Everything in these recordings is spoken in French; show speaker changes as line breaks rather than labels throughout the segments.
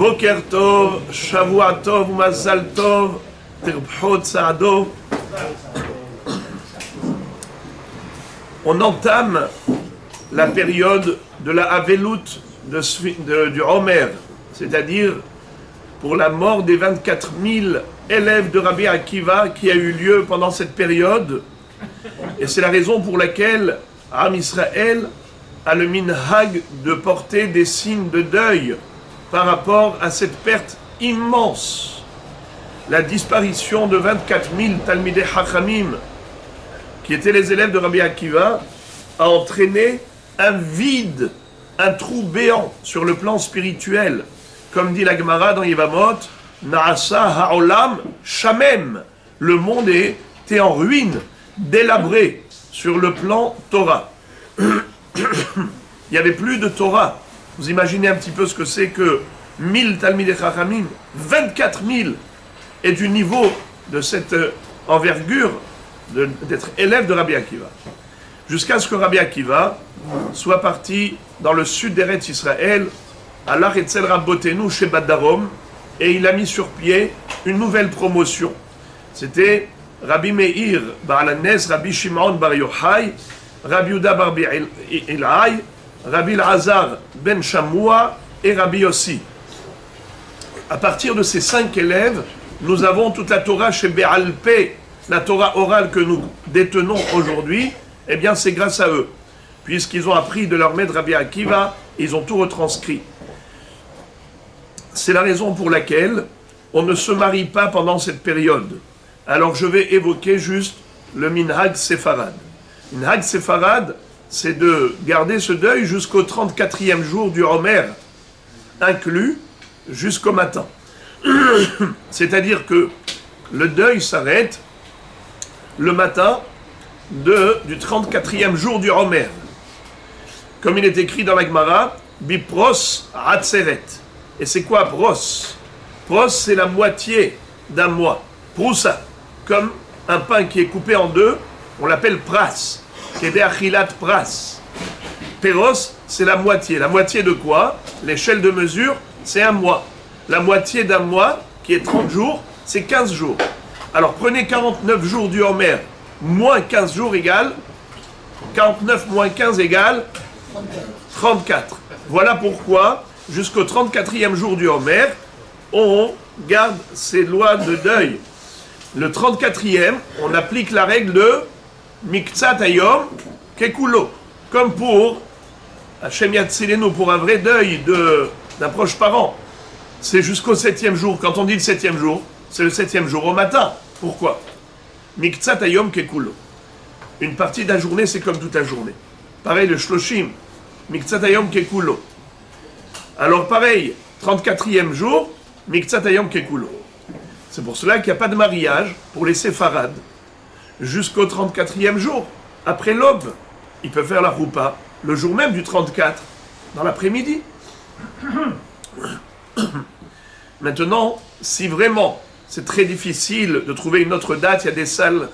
Boker Tov, Shavua Tov, Mazal Tov, Terbchot Saadov. On entame la période de la Avelut du Homer, c'est-à-dire pour la mort des 24 000 élèves de Rabbi Akiva qui a eu lieu pendant cette période. Et c'est la raison pour laquelle Am Israël a le minhag de porter des signes de deuil par rapport à cette perte immense. La disparition de 24 000 Talmidei Chachamim, qui étaient les élèves de Rabbi Akiva, a entraîné un vide, un trou béant sur le plan spirituel. Comme dit la Gemara dans Yevamot, Naasa ha'olam shamem. Le monde était en ruine, délabré sur le plan Torah. Il n'y avait plus de Torah. Vous imaginez un petit peu ce que c'est que 1000 Talmidei Chachamim, 24 000, et du niveau de cette envergure d'être élève de Rabbi Akiva. Jusqu'à ce que Rabbi Akiva soit parti dans le sud d'Eretz Israël, à l'Aretzel Rabbotenu chez Badarom, et il a mis sur pied une nouvelle promotion. C'était Rabbi Meir Bar Alanez, Rabbi Shimon Bar Yochai, Rabbi Yuda Bar Ilai, Rabbi Elazar Ben Shamoua et Rabbi Yossi. À partir de ces 5 élèves, nous avons toute la Torah chez Be'al Peh, la Torah orale que nous détenons aujourd'hui. Eh bien, c'est grâce à eux, puisqu'ils ont appris de leur maître Rabbi Akiva, ils ont tout retranscrit. C'est la raison pour laquelle on ne se marie pas pendant cette période. Alors, je vais évoquer juste le minhag séfarade. Minhag séfarade, c'est de garder ce deuil jusqu'au 34e jour du Homer, inclus jusqu'au matin. C'est-à-dire que le deuil s'arrête le matin du 34e jour du Homer. Comme il est écrit dans la Gemara, Bipros Hatzeret. Et c'est quoi pros? Pros, c'est la moitié d'un mois. Proussa, comme un pain qui est coupé en deux, on l'appelle pras. Kede achilat pras. Péros, c'est la moitié. La moitié de quoi? L'échelle de mesure, c'est un mois. La moitié d'un mois, qui est 30 jours, c'est 15 jours. Alors prenez 49 jours du Homer, moins 15 jours égale 49 moins 15 égale 34. Voilà pourquoi, jusqu'au 34e jour du Homer, on garde ces lois de deuil. Le 34e, on applique la règle de Miktsat Hayom Kekulo. Comme pour Hashem Yatzilenu, pour un vrai deuil d'un proche parent. C'est jusqu'au 7e jour. Quand on dit le 7e jour, c'est le 7e jour au matin. Pourquoi? Miktsat Hayom Kekulo. Une partie de la journée, c'est comme toute la journée. Pareil, le Shloshim. Miktsat Hayom Kekulo. Alors pareil, 34e jour, Miktsat Hayom Kekulo. C'est pour cela qu'il n'y a pas de mariage pour les séfarades jusqu'au 34e jour. Après l'aube, ils peuvent faire la roupa le jour même du 34, dans l'après-midi. Maintenant, si vraiment c'est très difficile de trouver une autre date, il y a des salles,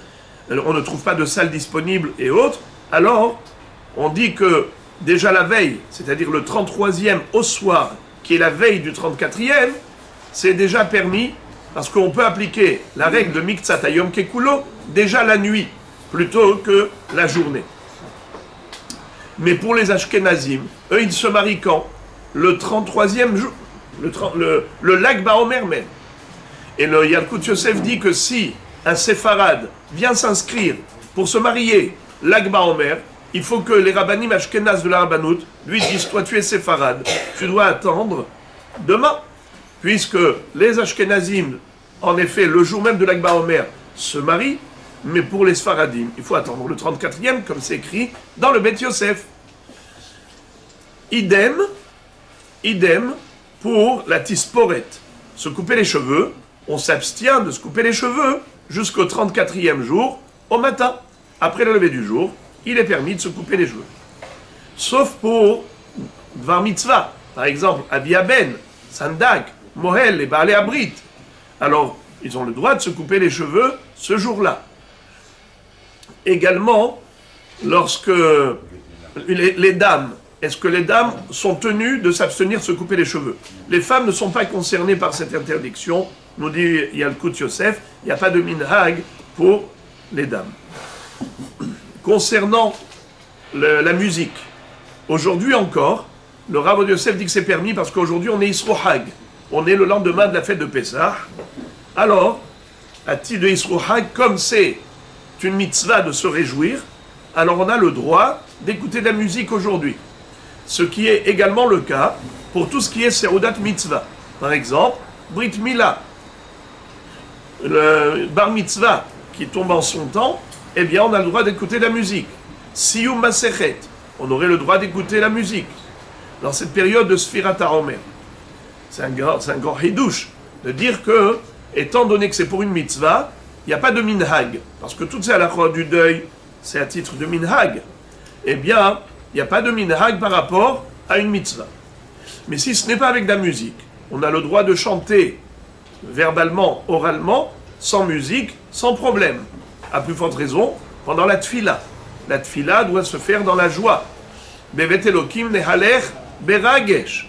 on ne trouve pas de salles disponibles et autres, alors on dit que déjà la veille, c'est-à-dire le 33e au soir, qui est la veille du 34e, c'est déjà permis, parce qu'on peut appliquer la règle de Miktsat Hayom Kekulo déjà la nuit, plutôt que la journée. Mais pour les Ashkenazim, eux, ils se marient quand? Le 33e jour, le Lag Baomer même. Et le Yalkut Yosef dit que si un séfarade vient s'inscrire pour se marier Lag Baomer, il faut que les rabbanim Ashkenaz de la Rabbanout lui disent: toi tu es séfarade, tu dois attendre demain. Puisque les Ashkenazim, en effet, le jour même de Lag Baomer, se marient, mais pour les Sfaradim, il faut attendre le 34e, comme c'est écrit dans le Beth Yosef. Idem pour la tisporet. Se couper les cheveux, on s'abstient de se couper les cheveux jusqu'au 34e jour, au matin. Après le lever du jour, il est permis de se couper les cheveux. Sauf pour Dvar Mitzvah, par exemple, Abiaben, Sandak, Mohel et Baalé Abrit. Alors, ils ont le droit de se couper les cheveux ce jour-là. Également, lorsque les dames est-ce que les dames sont tenues de s'abstenir de se couper les cheveux? Les femmes ne sont pas concernées par cette interdiction, nous dit Yalkut Yosef, il n'y a pas de minhag pour les dames. Concernant la musique, aujourd'hui encore, le Rav Yosef dit que c'est permis parce qu'aujourd'hui on est Isrohag, on est le lendemain de la fête de Pessah. Alors, à titre de Isrohag, comme c'est une mitzvah de se réjouir, alors on a le droit d'écouter de la musique aujourd'hui. Ce qui est également le cas pour tout ce qui est Seudat Mitzvah. Par exemple, Brit Mila, le Bar Mitzvah qui tombe en son temps, eh bien on a le droit d'écouter de la musique. Siyum Masechet, on aurait le droit d'écouter la musique. Dans cette période de Sfirat HaOmer. C'est un grand hidouche de dire que, étant donné que c'est pour une mitzvah, il n'y a pas de minhag. Parce que tout c'est à la fois du deuil, c'est à titre de minhag. Eh bien, il n'y a pas de minhag par rapport à une mitzvah. Mais si ce n'est pas avec de la musique, on a le droit de chanter verbalement, oralement, sans musique, sans problème. À plus forte raison, pendant la tfila. La tfila doit se faire dans la joie. Bevet Elokim nehalech beragesh.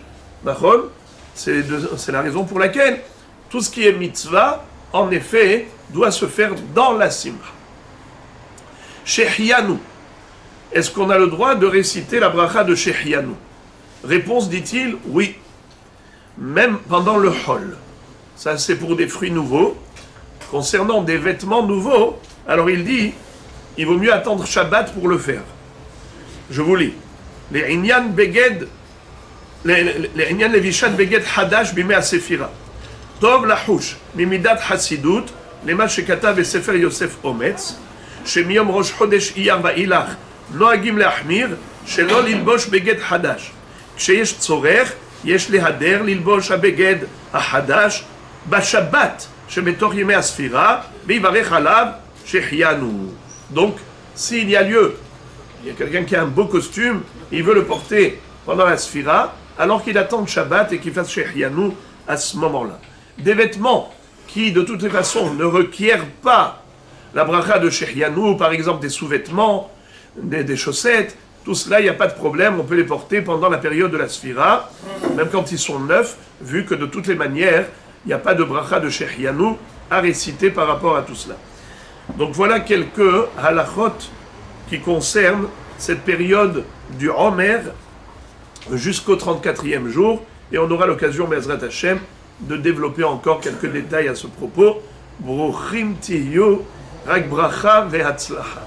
C'est la raison pour laquelle tout ce qui est mitzvah, en effet, doit se faire dans la simra. Shehianu. Est-ce qu'on a le droit de réciter la bracha de Shehianu? Réponse, dit-il, oui. Même pendant le hol. Ça, c'est pour des fruits nouveaux. Concernant des vêtements nouveaux, alors il dit, il vaut mieux attendre Shabbat pour le faire. Je vous lis. Les Inyan Beged, les Inyan Levishat Beged Hadash Bime Asefira. Tov Lahush, Mimidat Hasidut, Lema Shekata Besefer Yosef Ometz, Shemiyom Rosh Chodesh Iyar Va'ilach, Noagim Leachmir, Shelo Lilbosh Beged Hadash. Ksheyesh Tzorech, Yesh Lehader Lilbosh Abeged Ahadash, Bashabbat, Shemetoch Yeme Asfira, Bivarech Alav, Shehianu. Donc, s'il y a lieu, il y a quelqu'un qui a un beau costume, il veut le porter pendant la Sphira, alors qu'il attend le Shabbat et qu'il fasse Shehianu à ce moment-là. Des vêtements qui, de toutes les façons, ne requièrent pas la bracha de Shehianu, par exemple des sous-vêtements, des chaussettes, tout cela, il n'y a pas de problème, on peut les porter pendant la période de la Sphira, même quand ils sont neufs, vu que de toutes les manières, il n'y a pas de bracha de Shehianu à réciter par rapport à tout cela. Donc voilà quelques halachot qui concernent cette période du Omer jusqu'au 34e jour, et on aura l'occasion, Be'ezrat Hashem, de développer encore quelques détails à ce propos. Bruchim tiyu, rak bracha ve'hatzlacha.